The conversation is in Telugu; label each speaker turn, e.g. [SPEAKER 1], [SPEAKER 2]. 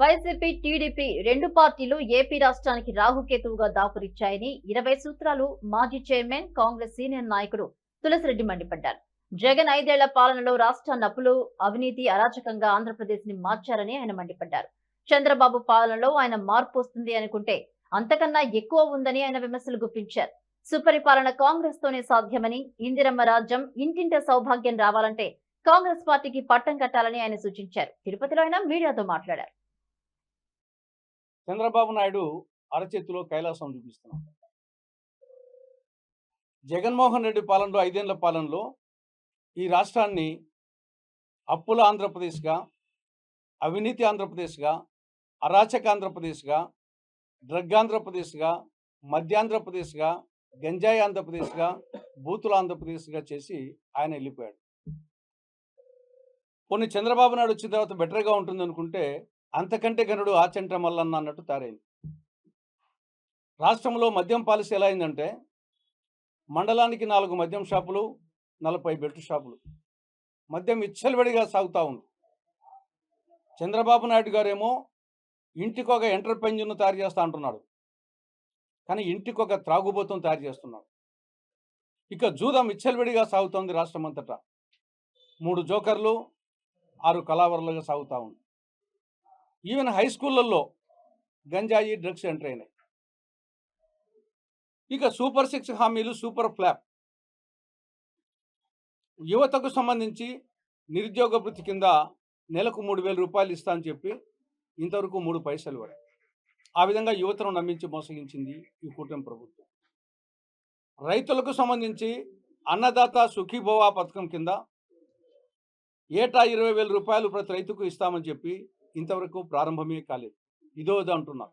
[SPEAKER 1] వైసీపీ, టీడీపీ రెండు పార్టీలు ఏపీ రాష్ట్రానికి రాహుకేతువుగా దాపురిచ్చాయని 20 సూత్రాలు మాజీ చైర్మన్, కాంగ్రెస్ సీనియర్ నాయకుడు తులసిరెడ్డి మండిపడ్డారు. జగన్ 5 ఏళ్ల పాలనలో రాష్ట్రాన్ని అప్పులు, అవినీతి, అరాచకంగా ఆంధ్రప్రదేశ్ ని మార్చారని ఆయన మండిపడ్డారు. చంద్రబాబు పాలనలో ఆయన మార్పు వస్తుంది అనుకుంటే అంతకన్నా ఎక్కువ ఉందని ఆయన విమర్శలు గుప్పించారు. సుపరిపాలన కాంగ్రెస్ తోనే సాధ్యమని, ఇందిరమ్మ రాజ్యం, ఇంటింట సౌభాగ్యం రావాలంటే కాంగ్రెస్ పార్టీకి పట్టం కట్టాలని ఆయన సూచించారు. తిరుపతిలో ఆయన మీడియాతో మాట్లాడారు.
[SPEAKER 2] చంద్రబాబు నాయుడు అరచేతిలో కైలాసం చూపిస్తున్నారు. జగన్మోహన్ రెడ్డి పాలనలో 5 ఏళ్ల పాలనలో ఈ రాష్ట్రాన్ని అప్పుల ఆంధ్రప్రదేశ్గా, అవినీతి ఆంధ్రప్రదేశ్గా, అరాచక ఆంధ్రప్రదేశ్గా, డ్రగ్ ఆంధ్రప్రదేశ్గా, మధ్యాంధ్రప్రదేశ్గా, గంజాయి ఆంధ్రప్రదేశ్గా, బూతుల ఆంధ్రప్రదేశ్గా చేసి ఆయన వెళ్ళిపోయాడు. కొన్ని చంద్రబాబు నాయుడు వచ్చిన తర్వాత బెటర్గా ఉంటుంది అనుకుంటే అంతకంటే గనుడు ఆచంట మల్లన్న అన్నట్టు తయారైంది. రాష్ట్రంలో మద్యం పాలసీ ఎలా అయిందంటే మండలానికి 4 మద్యం షాపులు, 40 బెల్ట్ షాపులు, మద్యం విచ్చలవిడిగా సాగుతూ ఉంది. చంద్రబాబు నాయుడు గారేమో ఇంటికి ఒక ఎంటర్ప్రెన్యూర్ను తయారు చేస్తా అంటున్నాడు, కానీ ఇంటికి ఒక త్రాగుబోతును తయారు చేస్తున్నాడు. ఇక జూదం విచ్చలవిడిగా సాగుతోంది రాష్ట్రం అంతటా. 3 జోకర్లు, 6 కళావరులుగా సాగుతూ ఉంది. ఈవెన్ హై స్కూళ్ళల్లో గంజాయి, డ్రగ్స్ ఎంటర్ అయినాయి. ఇక సూపర్ 6 హామీలు, సూపర్ ఫ్లాప్. యువతకు సంబంధించి నిరుద్యోగ వృత్తి కింద నెలకు 3,000 రూపాయలు ఇస్తా అని చెప్పి ఇంతవరకు 3 పైసలు ఇవ్వరు. ఆ విధంగా యువతను నమ్మించి మోసగించింది ఈ కూటమి ప్రభుత్వం. రైతులకు సంబంధించి అన్నదాత సుఖీభవ పథకం కింద ఏటా 20,000 రూపాయలు ప్రతి రైతుకు ఇస్తామని చెప్పి ఇంతవరకు ప్రారంభమే కాలేదు. ఇదో అంటున్నారు.